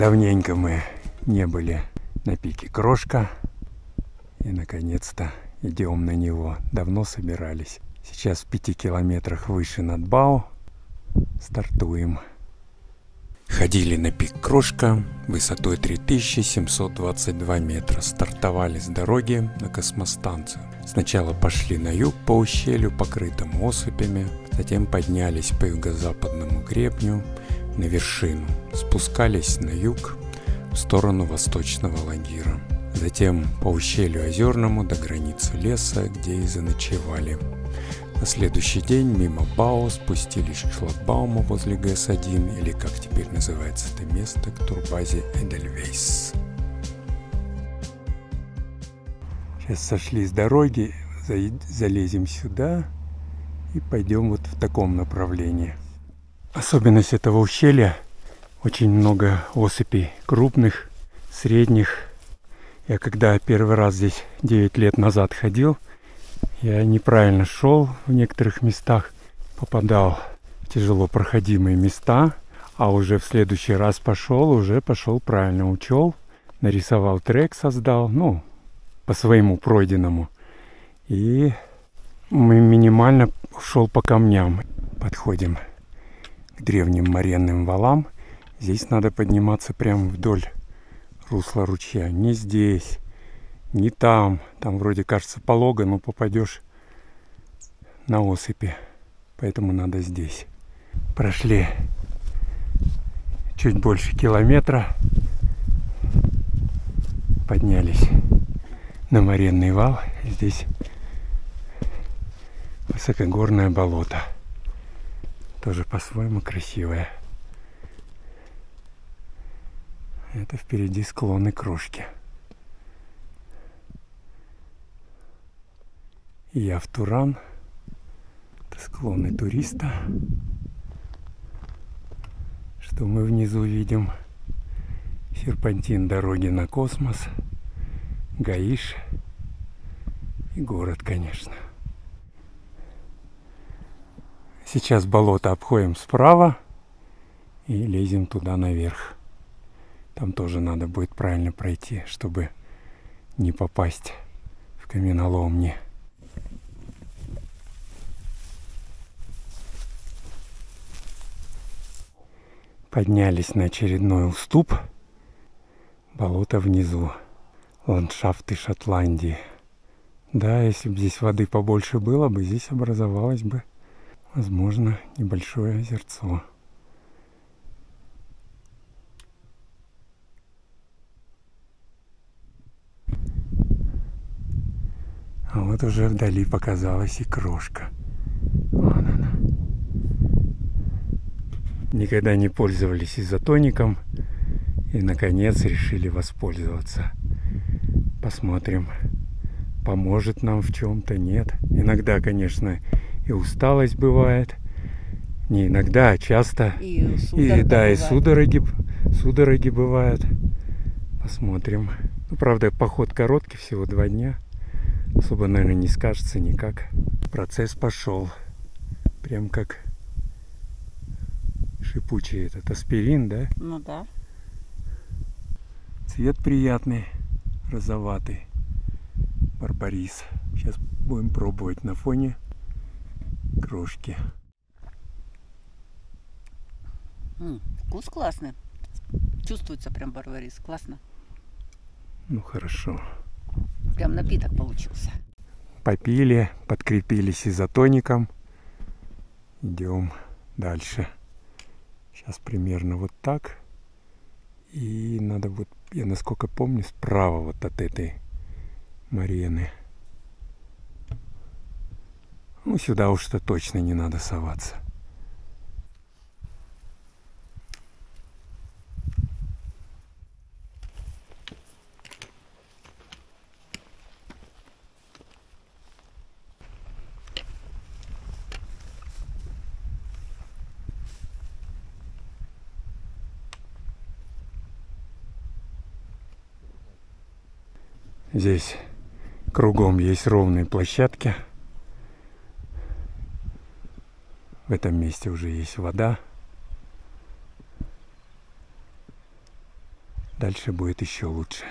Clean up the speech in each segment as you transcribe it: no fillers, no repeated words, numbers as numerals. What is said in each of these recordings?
Давненько мы не были на пике Крошка. И наконец-то идем на него. Давно собирались. Сейчас в 5 километрах выше над Бао. Стартуем. Ходили на пик Крошка высотой 3722 метра. Стартовали с дороги на космостанцию. Сначала пошли на юг по ущелью, покрытому осыпями. Затем поднялись по юго-западному гребню на вершину. Спускались на юг в сторону восточного лагира. Затем по ущелью Озерному до границы леса, где и заночевали. На следующий день мимо Бао спустились к шлагбауму возле ГС-1, или как теперь называется это место, к турбазе Эдельвейс. Сейчас сошли с дороги, залезем сюда и пойдем вот в таком направлении. Особенность этого ущелья — очень много осыпей крупных, средних. Я когда первый раз здесь 9 лет назад ходил, я неправильно шел в некоторых местах, попадал в тяжело проходимые места, а уже в следующий раз уже пошел правильно, учел, нарисовал трек, создал, по своему пройденному. И мы минимально шел по камням. Подходим к древним моренным валам. Здесь надо подниматься прямо вдоль русла ручья. Не здесь, не там. Там вроде кажется полого, но попадешь на осыпи. Поэтому надо здесь. Прошли чуть больше километра. Поднялись на моренный вал. Здесь высокогорное болото. Тоже по-своему красивое. Это впереди склоны Крошки. Явтуран. Это склоны Туриста. Что мы внизу видим? Серпантин дороги на космос. Гаиш. И город, конечно. Сейчас болото обходим справа и лезем туда наверх. Там тоже надо будет правильно пройти, чтобы не попасть в каменоломни. Поднялись на очередной уступ. Болото внизу. Ландшафты Шотландии. Да, если бы здесь воды побольше было бы, здесь образовалось бы, возможно, небольшое озерцо. А вот уже вдали показалась и Крошка. Вон она. Никогда не пользовались изотоником и, наконец, решили воспользоваться. Посмотрим, поможет нам в чем-то, нет. Иногда, конечно, и усталость бывает. Не иногда, а часто. И судороги бывают. Посмотрим. Правда, поход короткий, всего 2 дня. Особо, наверное, не скажется никак. Процесс пошел. Прям как шипучий этот аспирин, да? Ну да. Цвет приятный, розоватый. Барбарис. Сейчас будем пробовать на фоне Крошки. Вкус классный. Чувствуется прям барбарис. Классно. Ну хорошо. Прям напиток получился. Попили, подкрепились изотоником. Идем дальше. Сейчас примерно вот так. И надо вот, я насколько помню, справа вот от этой марены. Сюда уж-то точно не надо соваться. Здесь кругом есть ровные площадки. В этом месте уже есть вода. дальше будет еще лучше.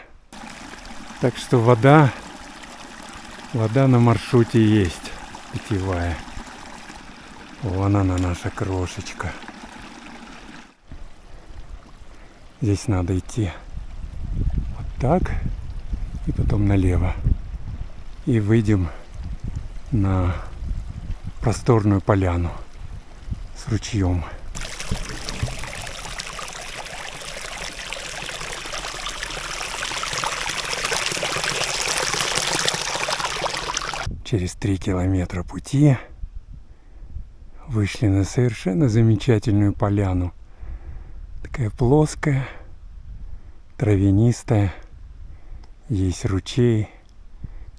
Так что вода на маршруте есть, питьевая. Вон она, наша крошечка. Здесь надо идти вот так и потом налево. И выйдем на просторную поляну с ручьем. Через 3 километра пути вышли на совершенно замечательную поляну. Такая плоская, травянистая, есть ручей.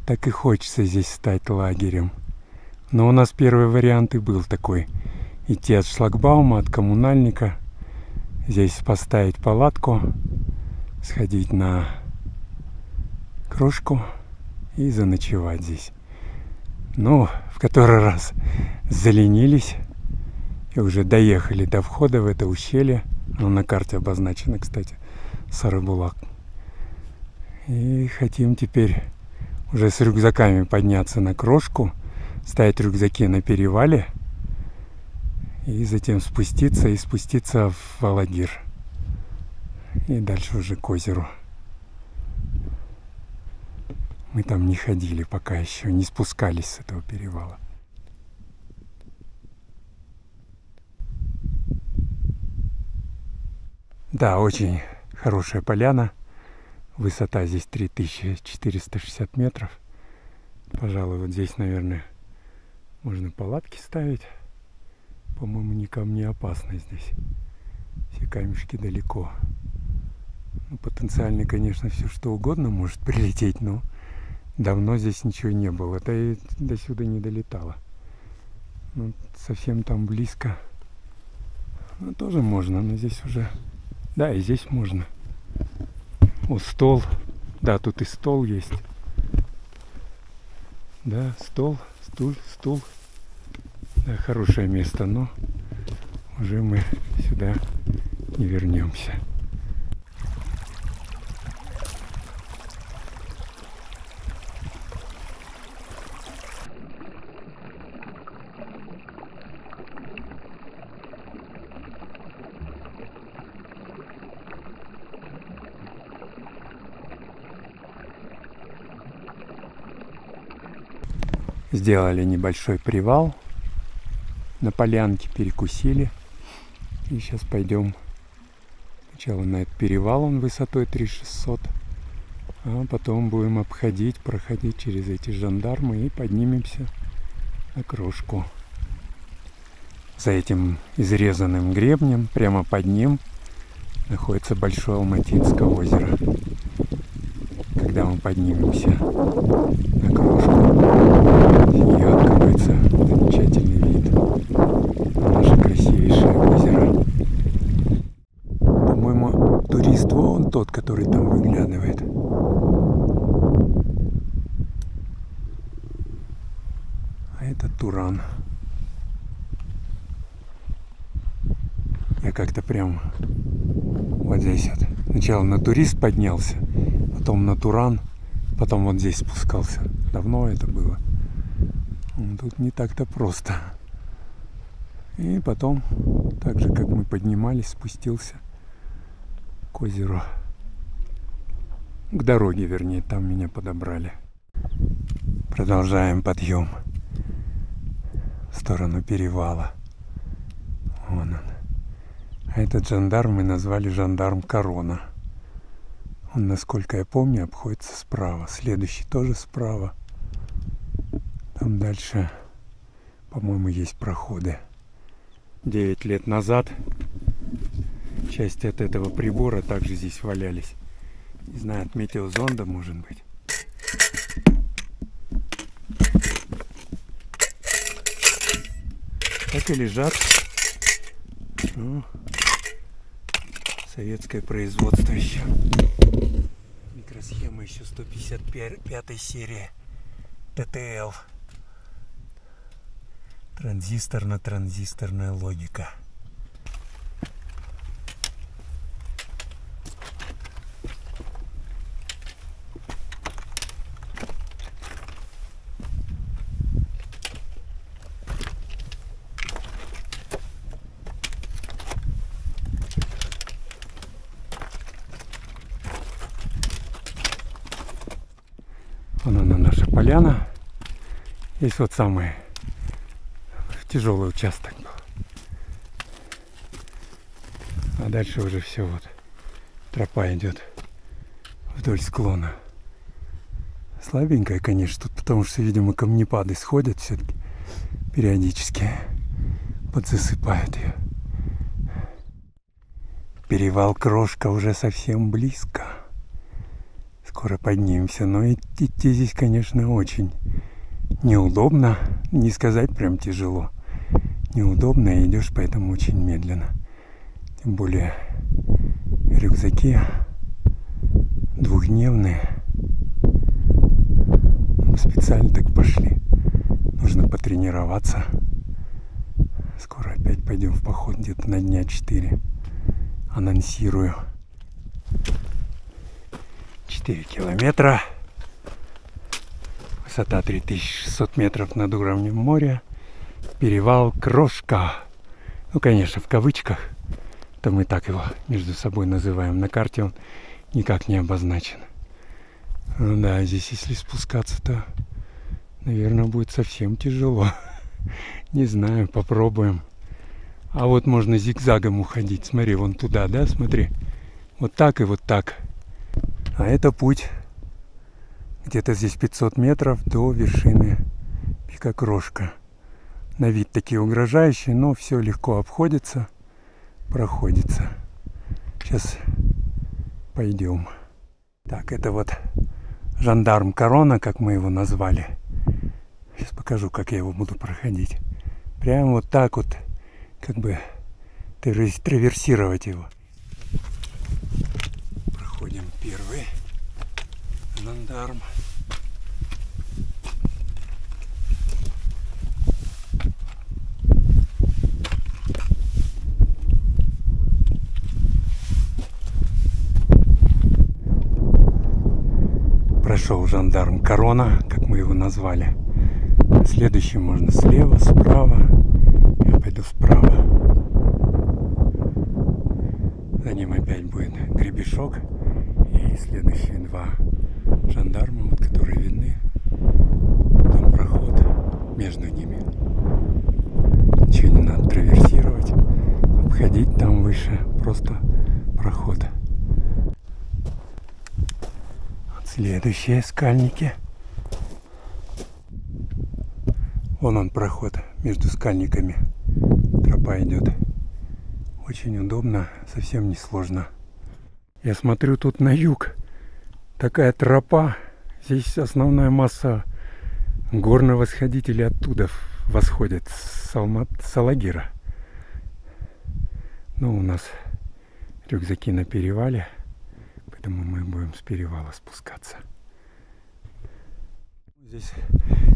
Так и хочется здесь стать лагерем. Но у нас первый вариант и был такой. Идти от шлагбаума, от коммунальника. Здесь поставить палатку, сходить на крошку и заночевать здесь. Ну, в который раз заленились и уже доехали до входа в это ущелье. Оно на карте обозначено, кстати, Сарабулак. И хотим теперь уже с рюкзаками подняться на крошку, ставить рюкзаки на перевале и затем спуститься в Алагир. И дальше уже к озеру. Мы там не ходили пока еще, не спускались с этого перевала. Да, очень хорошая поляна. Высота здесь 3460 метров. Пожалуй, вот здесь, наверное, можно палатки ставить. По-моему, никому не опасно здесь. Все камешки далеко. Ну, потенциально, конечно, все что угодно может прилететь, но давно здесь ничего не было. Это и до сюда не долетало. Ну, совсем там близко. Ну, тоже можно, но здесь уже... Да, и здесь можно. О, стол. Да, тут и стол есть. Да, стол, стул. Да, хорошее место, но уже мы сюда не вернемся. Сделали небольшой привал на полянке, перекусили. И сейчас пойдем сначала на этот перевал, он высотой 3600, а потом будем проходить через эти жандармы и поднимемся на крошку. За этим изрезанным гребнем, прямо под ним, находится Большое Алматинское озеро. Когда мы поднимемся на крошку, с нее откроется замечательный вид на наше красивейшее озеро. По-моему, турист вон тот, который там выглядывает. А это Туран. Я как-то прям вот здесь вот. Сначала на турист поднялся, потом на Туран, потом вот здесь спускался. Давно это было. Тут не так-то просто. И потом, так же как мы поднимались, спустился к озеру. К дороге, вернее, там меня подобрали. Продолжаем подъем в сторону перевала. Вон он. А этот жандарм мы назвали жандарм Корона. Он, насколько я помню, обходится справа. Следующий тоже справа. Там дальше, по-моему, есть проходы. 9 лет назад части от этого прибора также здесь валялись. Не знаю, от метеозонда, может быть. Так и лежат. Ну, советское производство еще. Микросхема еще 155 серии ТТЛ. Транзисторно-транзисторная логика. Вон она, наша поляна. Здесь вот самый тяжелый участок был. А дальше уже все вот. Тропа идет вдоль склона. Слабенькая, конечно, тут, потому что, видимо, камнепады сходят все-таки периодически. Подзасыпают ее. Перевал Крошка уже совсем близко. Скоро поднимемся, но идти здесь, конечно, очень неудобно. Не сказать прям тяжело. Неудобно, и идешь поэтому очень медленно. Тем более рюкзаки двухдневные. Мы специально так пошли. Нужно потренироваться. Скоро опять пойдем в поход, где-то на дня 4. Анонсирую. 4 километра. Высота 3600 метров над уровнем моря. Перевал Крошка. Ну, конечно, в кавычках. Это мы так его между собой называем. На карте он никак не обозначен. Ну да, здесь если спускаться, то, наверное, будет совсем тяжело. Не знаю, попробуем. А вот можно зигзагом уходить. Смотри, вон туда, да, смотри. Вот так и вот так. А это путь где-то здесь 500 метров до вершины пика Крошка. На вид такие угрожающие, но все легко обходится, проходится. Сейчас пойдем. Так, это вот жандарм Корона, как мы его назвали. Сейчас покажу, как я его буду проходить. Прямо вот так вот, как бы траверсировать его. Проходим первый жандарм. Прошел жандарм Корона, как мы его назвали. Следующий можно слева, справа. Я пойду справа. За ним опять будет гребешок. И следующие два жандарма, вот, которые видны. Там проход между ними. Ничего не надо траверсировать, обходить там выше. Просто проход. Вот следующие скальники. Вон он проход между скальниками. Тропа идет. Очень удобно, совсем не сложно. Я смотрю тут на юг. Такая тропа. Здесь основная масса горновосходителей оттуда восходит с Салагира. Ну, у нас рюкзаки на перевале, поэтому мы будем с перевала спускаться.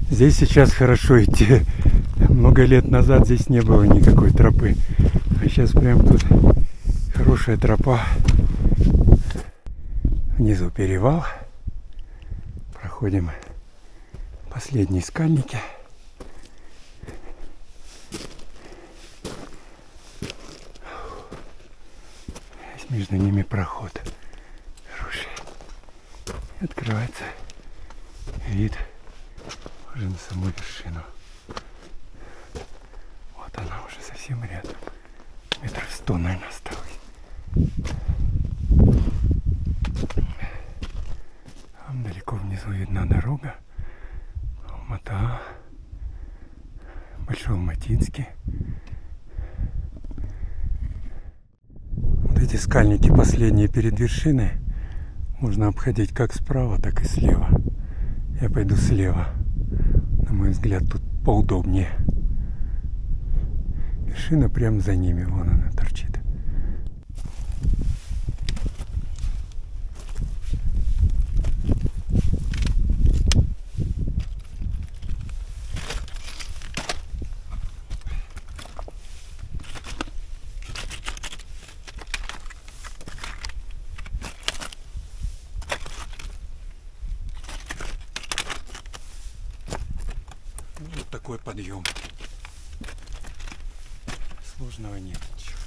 Здесь сейчас хорошо идти. Много лет назад здесь не было никакой тропы. А сейчас прям тут хорошая тропа. Внизу перевал. Проходим последние скальники. Здесь между ними проход хороший. Открывается вид уже на саму вершину. Вот она уже совсем рядом. Метров 100, наверное, осталось. Там далеко внизу видна дорога. Алмата. Большой Алматинский. Вот эти скальники последние перед вершиной можно обходить как справа, так и слева. Я пойду слева. На мой взгляд, тут поудобнее. Вершина прямо за ними, вон она торчит. Вот такой подъем. Сложного нет ничего.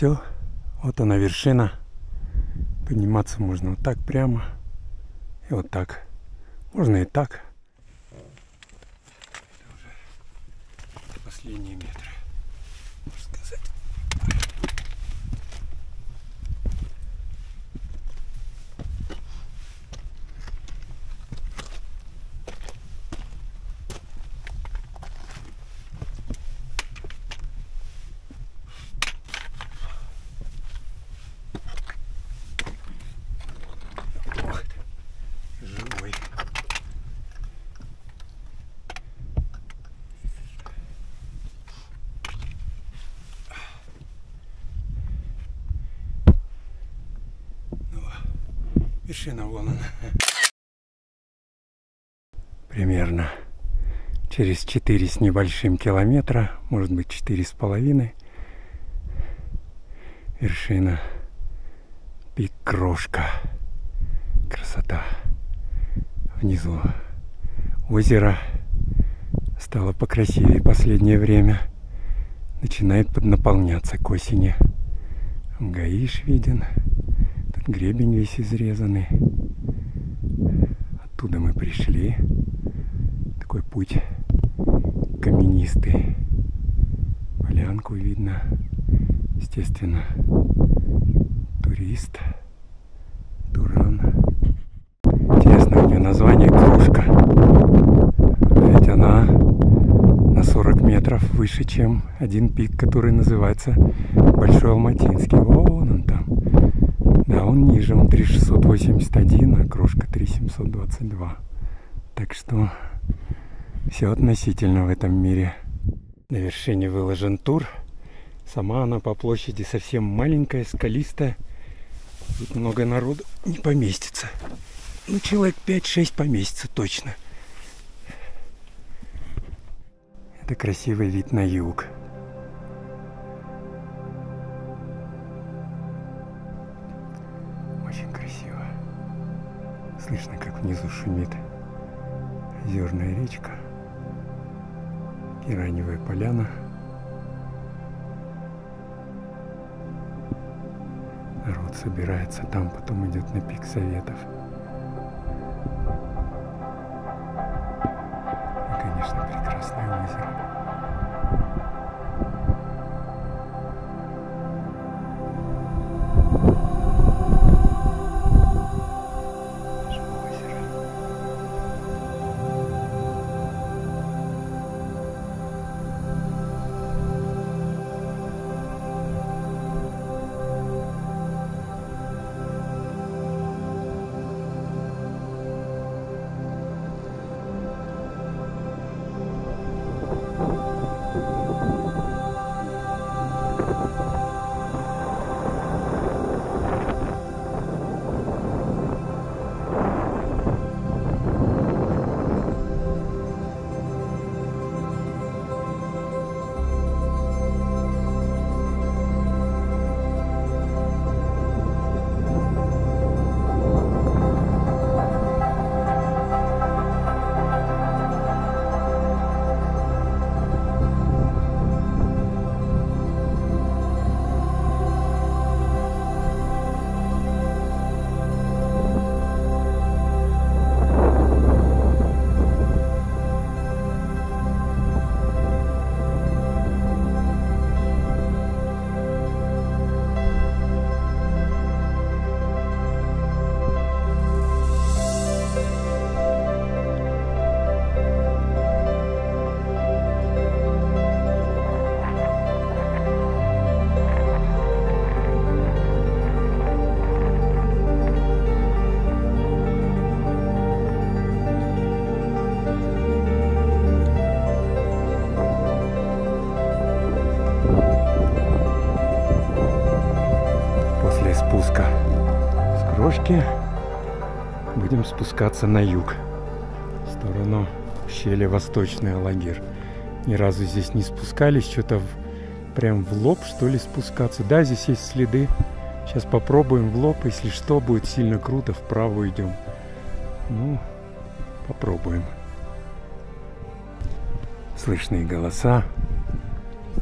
все, вот она вершина. Подниматься можно вот так прямо и вот так. Можно и так. Это уже последние метры, можно сказать. Живой. Вершина вон она. Примерно через 4 с небольшим километра, может быть 4,5, вершина пик Крошка. Красота. Внизу озеро стало покрасивее в последнее время. Начинает поднаполняться к осени. Гаиш виден. Тут гребень весь изрезанный. Оттуда мы пришли. Такой путь каменистый. Полянку видно. Естественно, турист. Туран. Интересно, у нее название Крошка. Ведь она на 40 метров выше, чем один пик, который называется Большой Алматинский. Вон он там. Да, он ниже, он 3681, а Крошка 3722. Так что все относительно в этом мире. На вершине выложен тур. Сама она по площади совсем маленькая, скалистая. Тут много народу не поместится. Ну, человек 5-6 поместится точно. Это красивый вид на юг. Очень красиво. Слышно, как внизу шумит озерная речка. Гераневая поляна. Народ собирается там, потом идет на пик Советов. И, конечно, прекрасное озеро. Спуска с Крошки будем спускаться на юг, в сторону ущелья Восточный Алагир. Ни разу здесь не спускались, что-то прям в лоб, что ли, спускаться. Да, здесь есть следы. Сейчас попробуем в лоб, если что, будет сильно круто, вправо идем. Ну, попробуем. Слышные голоса,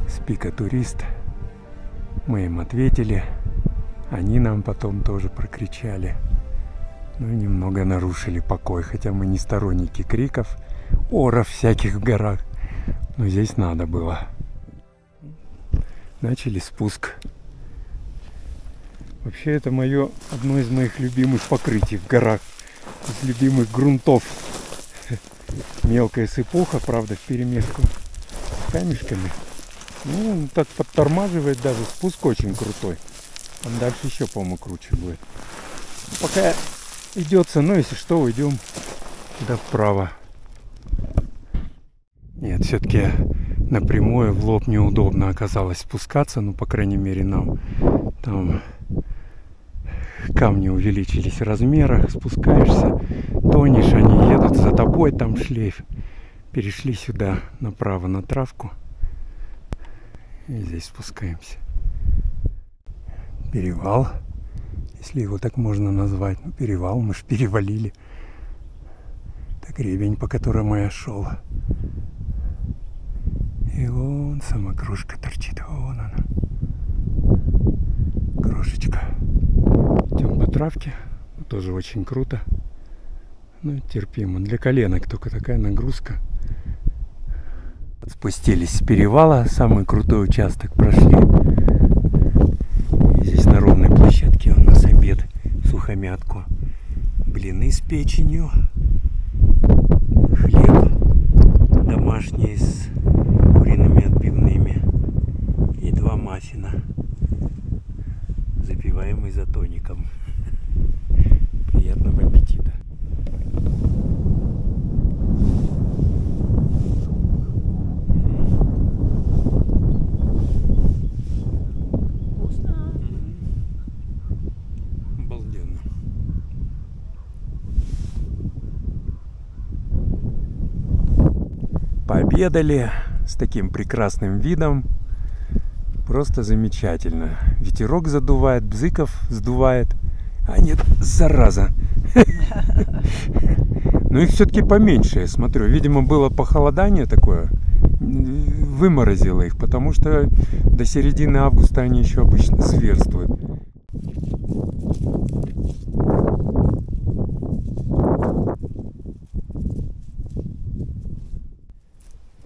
с пика турист. Мы им ответили. Они нам потом тоже прокричали. Ну и немного нарушили покой. Хотя мы не сторонники криков, оров всяких в горах. Но здесь надо было. Начали спуск. Вообще это одно из моих любимых покрытий в горах. Из любимых грунтов. Мелкая сыпуха, правда, вперемешку с камешками. Ну, он так подтормаживает даже. Спуск очень крутой. Там дальше еще, по-моему, круче будет. Пока идется, но если что, уйдем сюда вправо. Нет, все-таки напрямую в лоб неудобно оказалось спускаться. Ну, по крайней мере, нам. Там камни увеличились в размерах. Спускаешься, тонешь, они едут за тобой, там шлейф. Перешли сюда направо на травку. И здесь спускаемся. Перевал, если его так можно назвать. Ну, перевал, мы ж перевалили. Это гребень, по которому я шел. И вон сама крошка торчит. Вон она. Крошечка. Идем по травке. Тоже очень круто. Ну, терпимо. Для коленок только такая нагрузка. Спустились с перевала. Самый крутой участок прошли. И здесь на ровной площадке у нас обед. Сухомятку. Блины с печенью. Хлеб домашний с куриными отбивными. И 2 маффина. Запиваем изотоником. Приятного аппетита. Вкусно. Обалденно. Пообедали с таким прекрасным видом. Просто замечательно. Ветерок задувает, бзыков сдувает. А нет, зараза. Но их все-таки поменьше, я смотрю. Видимо, было похолодание такое. Выморозило их, потому что до середины августа они еще обычно зверствуют.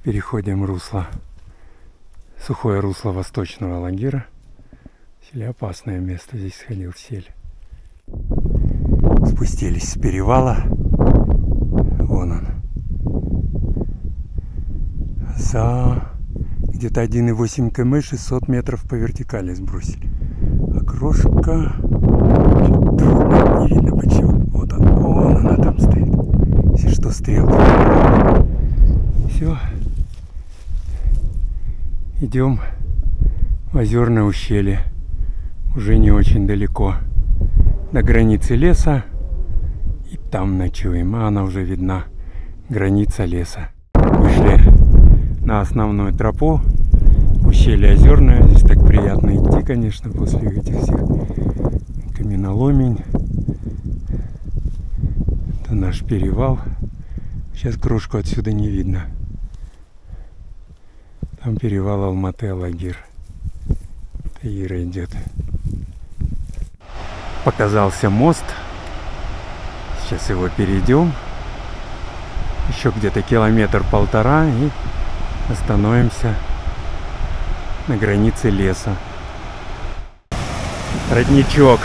Переходим русло. Сухое русло восточного лагера. Сель опасное место, здесь сходил сель. Спустились с перевала. Вон он. За где-то 1,8 км 600 метров по вертикали сбросили. А крошка... Трудно, не видно почему. Вот он, вон она там стоит. Если что, стрелка. Все. Идем в озерное ущелье. Уже не очень далеко. До границы леса. И там ночуем. А она уже видна. Граница леса. Вышли на основную тропу. Ущелье озерное. Здесь так приятно идти, конечно, после этих всех каменоломень. Это наш перевал. Сейчас крошку отсюда не видно. Там перевал Алматы-Алагир. Это Ира идет. Показался мост. Сейчас его перейдем. Еще где-то 1,5 километра и остановимся на границе леса. Родничок.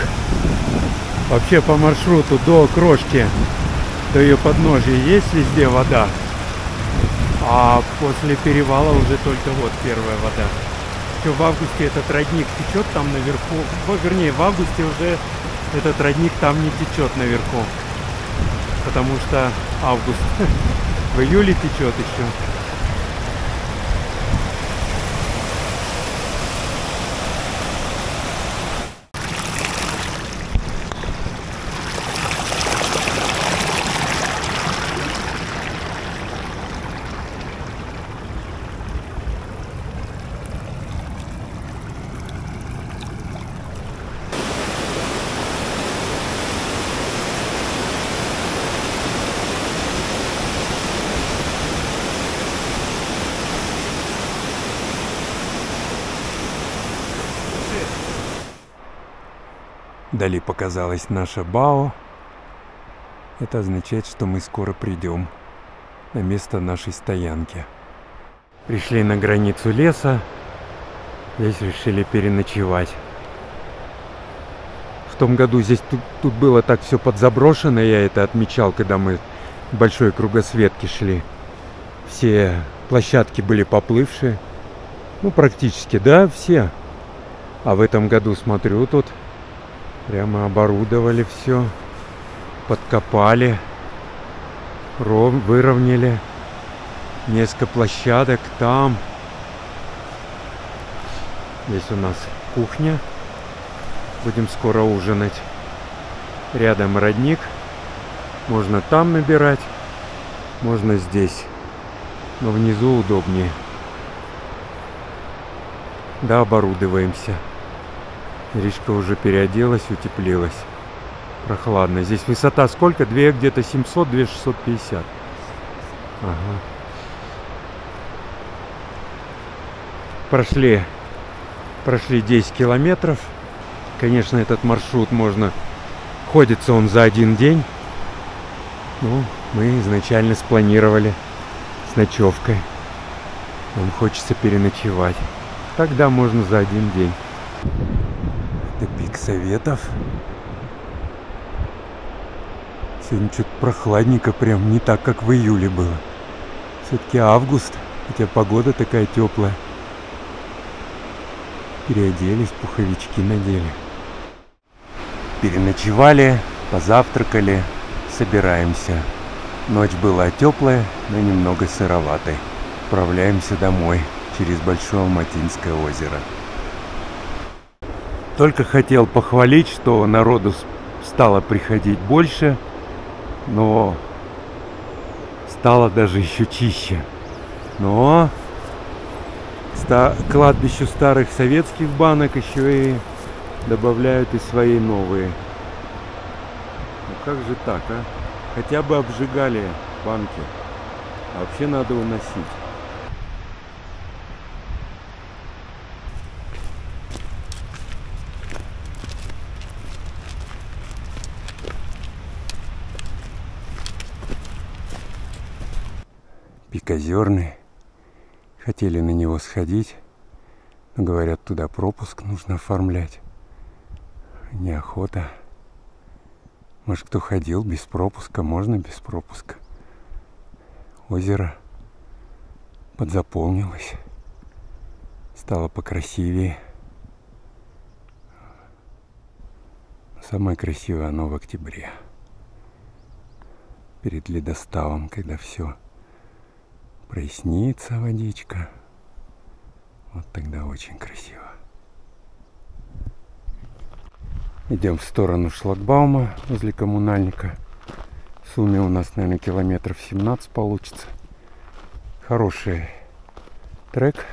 Вообще по маршруту до крошки, до ее подножия есть везде вода. А после перевала уже только вот первая вода. Еще в августе этот родник течет там наверху. Вернее, в августе уже этот родник там не течет наверху. Потому что август. В июле течет еще. Вдали показалась наша БАО. Это означает, что мы скоро придем на место нашей стоянки. Пришли на границу леса. Здесь решили переночевать. В том году здесь тут было так все подзаброшено. Я это отмечал, когда мы в большой кругосветке шли. Все площадки были поплывшие. Ну, практически, да, все. А в этом году, смотрю, тут прямо оборудовали все. Подкопали. Выровняли. Несколько площадок там. Здесь у нас кухня. Будем скоро ужинать. Рядом родник. Можно там набирать. Можно здесь. Но внизу удобнее. Да, оборудуемся. Иришка уже переоделась, утеплилась. Прохладно. Здесь высота сколько? Где-то 700, 2650. Ага. Прошли 10 километров. Конечно, этот маршрут ходится он за один день. Ну, мы изначально спланировали с ночевкой. Нам хочется переночевать. Тогда можно за один день. Это пик Советов. Сегодня что-то прохладненько, прям не так, как в июле было. Все-таки август, хотя погода такая теплая. Переоделись, пуховички надели. Переночевали, позавтракали, собираемся. Ночь была теплая, но немного сыроватой. Отправляемся домой через Большое Алматинское озеро. Только хотел похвалить, что народу стало приходить больше, но стало даже еще чище. Но к кладбищу старых советских банок еще и добавляют и свои новые. Ну как же так, а? Хотя бы обжигали банки. А вообще надо уносить. Пик Озерный. Хотели на него сходить, но говорят, туда пропуск нужно оформлять. Неохота. Может, кто ходил без пропуска? Можно без пропуска. Озеро подзаполнилось. Стало покрасивее. Самое красивое оно в октябре. Перед ледоставом, когда все прояснится водичка. Вот тогда очень красиво. Идем в сторону шлагбаума возле коммунальника. В сумме у нас, наверное, километров 17 получится. Хороший трек.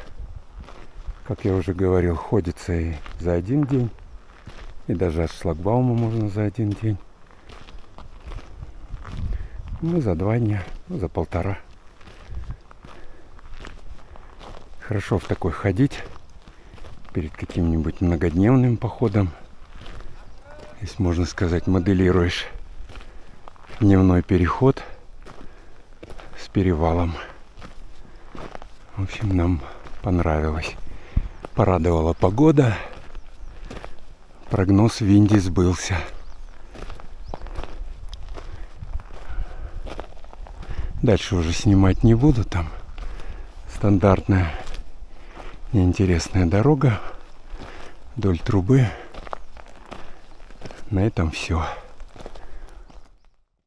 Как я уже говорил, ходится и за один день. И даже от шлагбаума можно за один день. Ну, за 2 дня, ну, за 1,5. Хорошо в такой ходить перед каким-нибудь многодневным походом. Здесь, можно сказать, моделируешь дневной переход с перевалом. В общем, нам понравилось. Порадовала погода. Прогноз в Индии сбылся. Дальше уже снимать не буду. Там стандартная неинтересная дорога вдоль трубы. На этом все.